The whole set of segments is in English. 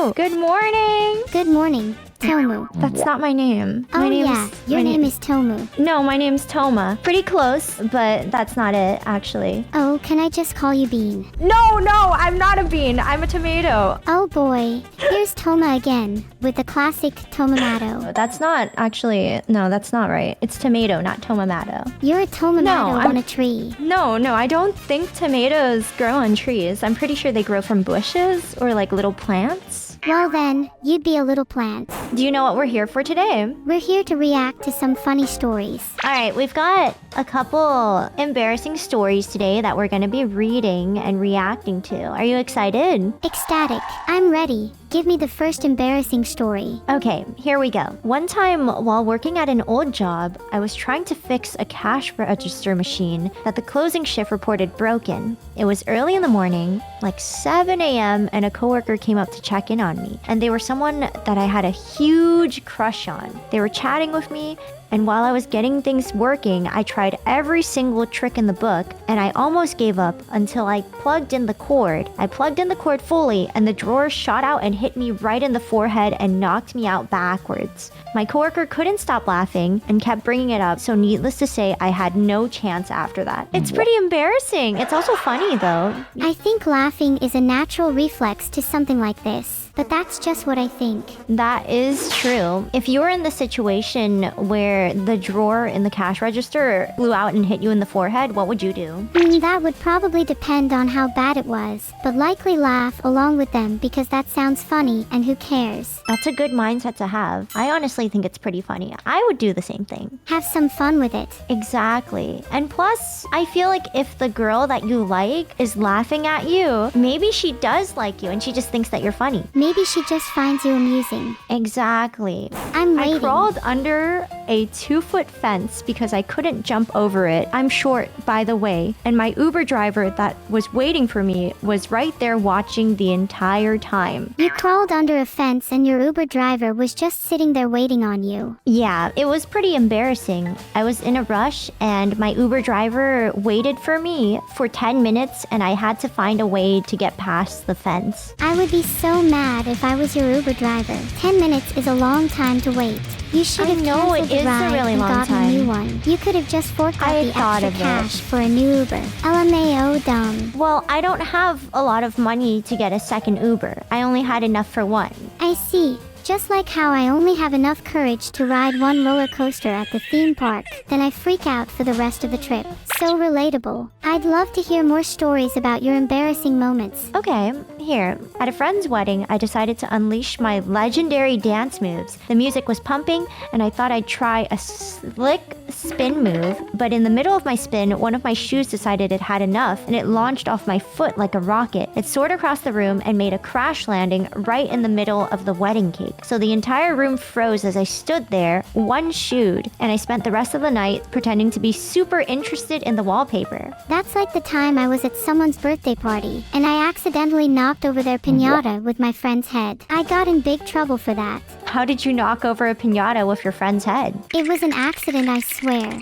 Oh, good morning. Good morning, Tomu. That's not my name. Oh yeah, your name is Tomu. No, my name's Toma. Pretty close, but that's not it, actually. Oh, can I just call you Bean? No, I'm not a bean. I'm a tomato. Oh boy, here's Toma again, with the classic Tomamato. That's not actually... No, that's not right. It's tomato, not tomamato. You're a Tomamato No, on a tree. No, I don't think tomatoes grow on trees. I'm pretty sure they grow from bushes or like little plants. Well then, you'd be a little plant. Do you know what we're here for today? We're here to react to some funny stories. Alright, we've got a couple embarrassing stories today that we're gonna be reading and reacting to. Are you excited? Ecstatic. I'm ready. Give me the first embarrassing story. Okay, here we go. One time while working at an old job, I was trying to fix a cash register machine that the closing shift reported broken. It was early in the morning, like 7 a.m., and a coworker came up to check in on me. And they were someone that I had a huge crush on. They were chatting with me, and while I was getting things working, I tried every single trick in the book, and I almost gave up until I plugged in the cord. I plugged in the cord fully, and the drawer shot out and hit me right in the forehead and knocked me out backwards. My coworker couldn't stop laughing and kept bringing it up, so needless to say, I had no chance after that. It's pretty embarrassing. It's also funny, though. I think laughing is a natural reflex to something like this. But that's just what I think. That is true. If you were in the situation where the drawer in the cash register blew out and hit you in the forehead, what would you do? That would probably depend on how bad it was, but likely laugh along with them because that sounds funny and who cares? That's a good mindset to have. I honestly think it's pretty funny. I would do the same thing. Have some fun with it. Exactly. And plus, I feel like if the girl that you like is laughing at you, maybe she does like you and she just thinks that you're funny. Maybe she just finds you amusing. Exactly. I'm waiting. I crawled under a 2-foot fence because I couldn't jump over it. I'm short, by the way, and my Uber driver that was waiting for me was right there watching the entire time. You crawled under a fence and your Uber driver was just sitting there waiting on you. Yeah, it was pretty embarrassing. I was in a rush and my Uber driver waited for me for 10 minutes and I had to find a way to get past the fence. I would be so mad if I was your Uber driver. 10 minutes is a long time to wait. You should have canceled the ride and gotten a new one. You could have just forked out the extra cash for a new Uber. LMAO dumb. Well, I don't have a lot of money to get a second Uber. I only had enough for one. I see. Just like how I only have enough courage to ride one roller coaster at the theme park, then I freak out for the rest of the trip. So relatable. I'd love to hear more stories about your embarrassing moments. Okay, here. At a friend's wedding, I decided to unleash my legendary dance moves. The music was pumping, and I thought I'd try a slick spin move, but in the middle of my spin, one of my shoes decided it had enough, and it launched off my foot like a rocket. It soared across the room and made a crash landing right in the middle of the wedding cake. So the entire room froze as I stood there, one-shoed, and I spent the rest of the night pretending to be super interested in the wallpaper. That's like the time I was at someone's birthday party, and I accidentally knocked over their piñata with my friend's head. I got in big trouble for that. How did you knock over a piñata with your friend's head? It was an accident, I swear.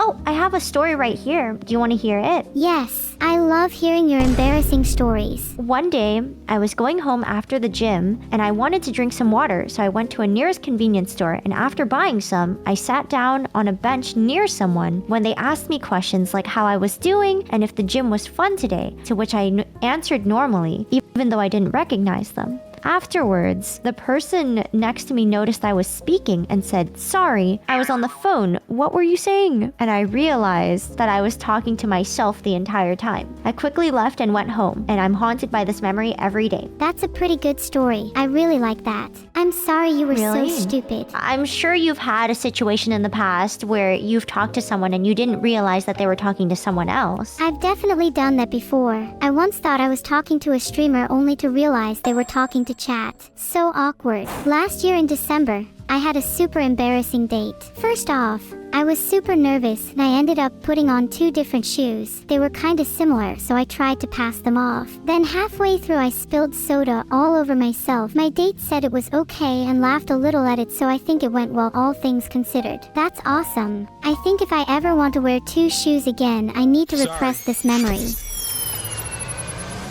Oh, I have a story right here. Do you want to hear it? Yes, I love hearing your embarrassing stories. One day, I was going home after the gym, and I wanted to drink some water, so I went to a nearest convenience store, and after buying some, I sat down on a bench near someone when they asked me questions like how I was doing and if the gym was fun today, to which I answered normally, even though I didn't recognize them. Afterwards, the person next to me noticed I was speaking and said, "Sorry, I was on the phone. What were you saying?" And I realized that I was talking to myself the entire time. I quickly left and went home, and I'm haunted by this memory every day. That's a pretty good story. I really like that. I'm sorry you were so stupid. I'm sure you've had a situation in the past where you've talked to someone and you didn't realize that they were talking to someone else. I've definitely done that before. I once thought I was talking to a streamer only to realize they were talking to chat. So awkward. Last year in December, I had a super embarrassing date. First off, I was super nervous and I ended up putting on 2 different shoes. They were kinda similar, so I tried to pass them off. Then halfway through I spilled soda all over myself. My date said it was okay and laughed a little at it, so I think it went well, all things considered. That's awesome. I think if I ever want to wear 2 shoes again, I need to repress this memory.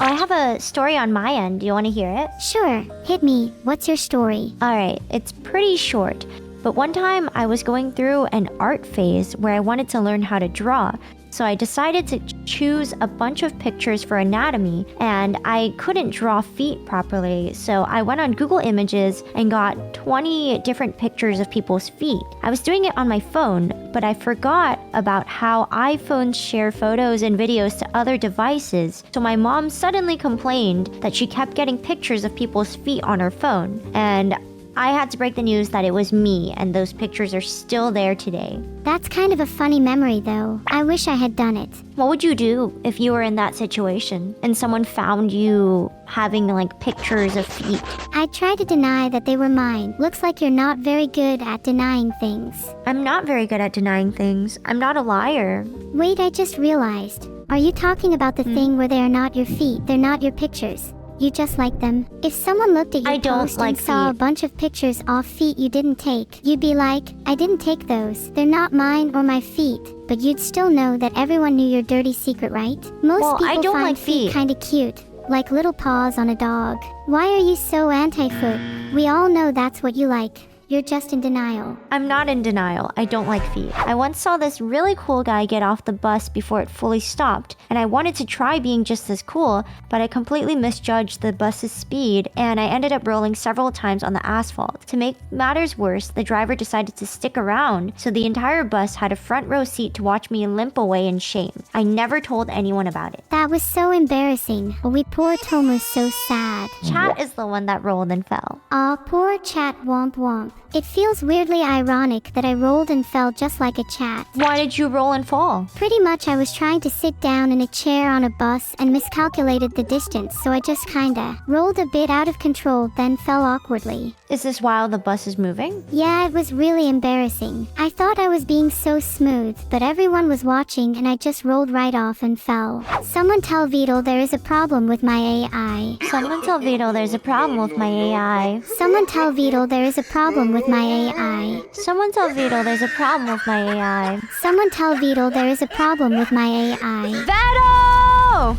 I have a story on my end. Do you want to hear it? Sure, hit me. What's your story? Alright, it's pretty short. But one time I was going through an art phase where I wanted to learn how to draw. So I decided to choose a bunch of pictures for anatomy, and I couldn't draw feet properly. So I went on Google Images and got 20 different pictures of people's feet. I was doing it on my phone, but I forgot about how iPhones share photos and videos to other devices. So my mom suddenly complained that she kept getting pictures of people's feet on her phone. And I had to break the news that it was me, and those pictures are still there today. That's kind of a funny memory, though. I wish I had done it. What would you do if you were in that situation and someone found you having like pictures of feet? I'd try to deny that they were mine. Looks like you're not very good at denying things. I'm not very good at denying things. I'm not a liar. Wait, I just realized. Are you talking about the thing where they are not your feet? They're not your pictures. You just like them. If someone looked at your post and saw a bunch of pictures of feet you didn't take, you'd be like, I didn't take those. They're not mine or my feet. But you'd still know that everyone knew your dirty secret, right? Most people find feet kinda cute, like little paws on a dog. Why are you so anti-foot? We all know that's what you like. You're just in denial. I'm not in denial. I don't like feet. I once saw this really cool guy get off the bus before it fully stopped, and I wanted to try being just as cool, but I completely misjudged the bus's speed, and I ended up rolling several times on the asphalt. To make matters worse, the driver decided to stick around, so the entire bus had a front row seat to watch me limp away in shame. I never told anyone about it. That was so embarrassing. We poor Toma's so sad. Chat is the one that rolled and fell. Aw, poor Chat womp womp. It feels weirdly ironic that I rolled and fell just like a chat. Why did you roll and fall? Pretty much I was trying to sit down in a chair on a bus and miscalculated the distance, so I just kinda rolled a bit out of control, then fell awkwardly. Is this while the bus is moving? Yeah, it was really embarrassing. I thought I was being so smooth, but everyone was watching and I just rolled right off and fell. Someone tell Beetle there is a problem with my AI. Someone tell Vito there's a problem with my AI. Someone tell Beetle there is a problem with my AI. Someone tell Vito there's a problem with my AI. Someone tell Beetle there is a problem with my AI. Vito!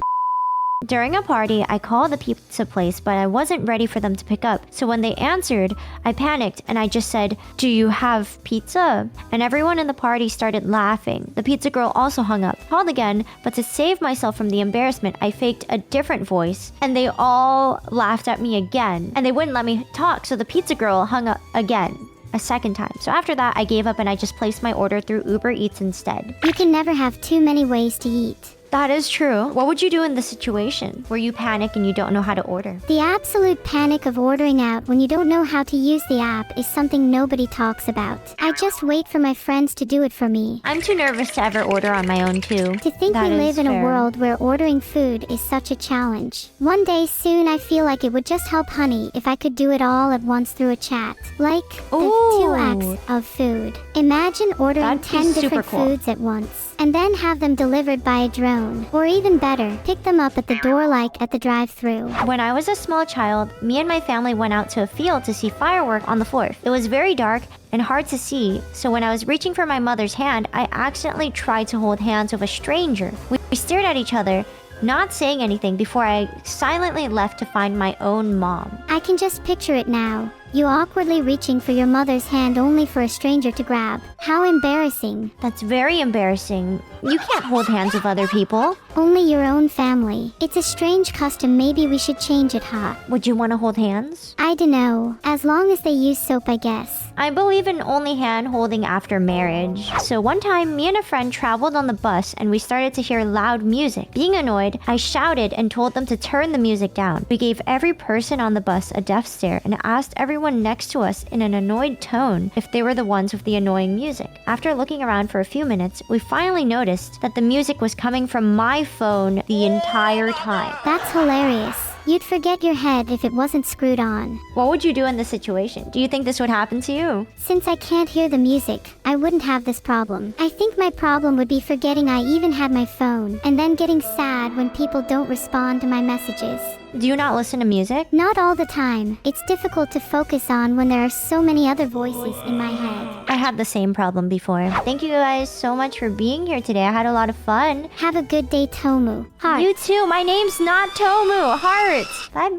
During a party, I called the pizza place, but I wasn't ready for them to pick up. So when they answered, I panicked and I just said, "Do you have pizza?" And everyone in the party started laughing. The pizza girl also hung up. Called again, but to save myself from the embarrassment, I faked a different voice, and they all laughed at me again. And they wouldn't let me talk, so the pizza girl hung up again. A second time. So after that, I gave up and I just placed my order through Uber Eats instead. You can never have too many ways to eat. That is true. What would you do in this situation where you panic and you don't know how to order? The absolute panic of ordering out when you don't know how to use the app is something nobody talks about. I just wait for my friends to do it for me. I'm too nervous to ever order on my own too. To think we live in a world where ordering food is such a challenge. One day soon I feel like it would just help Honey if I could do it all at once through a chat. Like the 2x of food. Imagine ordering 10 different foods at once and then have them delivered by a drone. Or even better, pick them up at the door like at the drive-thru. When I was a small child, me and my family went out to a field to see firework on the 4th. It was very dark and hard to see, so when I was reaching for my mother's hand, I accidentally tried to hold hands with a stranger. We stared at each other, not saying anything, before I silently left to find my own mom. I can just picture it now. You awkwardly reaching for your mother's hand only for a stranger to grab. How embarrassing. That's very embarrassing. You can't hold hands with other people. Only your own family. It's a strange custom, maybe we should change it, huh? Would you want to hold hands? I dunno. As long as they use soap, I guess. I believe in only hand holding after marriage. So one time, me and a friend traveled on the bus and we started to hear loud music. Being annoyed, I shouted and told them to turn the music down. We gave every person on the bus a death stare and asked everyone next to us in an annoyed tone if they were the ones with the annoying music. After looking around for a few minutes, we finally noticed that the music was coming from my phone the entire time. That's hilarious. You'd forget your head if it wasn't screwed on. What would you do in this situation? Do you think this would happen to you? Since I can't hear the music, I wouldn't have this problem. I think my problem would be forgetting I even had my phone, and then getting sad when people don't respond to my messages. Do you not listen to music? Not all the time. It's difficult to focus on when there are so many other voices in my head. I had the same problem before. Thank you guys so much for being here today. I had a lot of fun. Have a good day, Tomu. Heart. You too. My name's not Tomu. Heart. Bye-bye.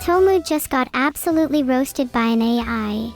Tomu just got absolutely roasted by an AI.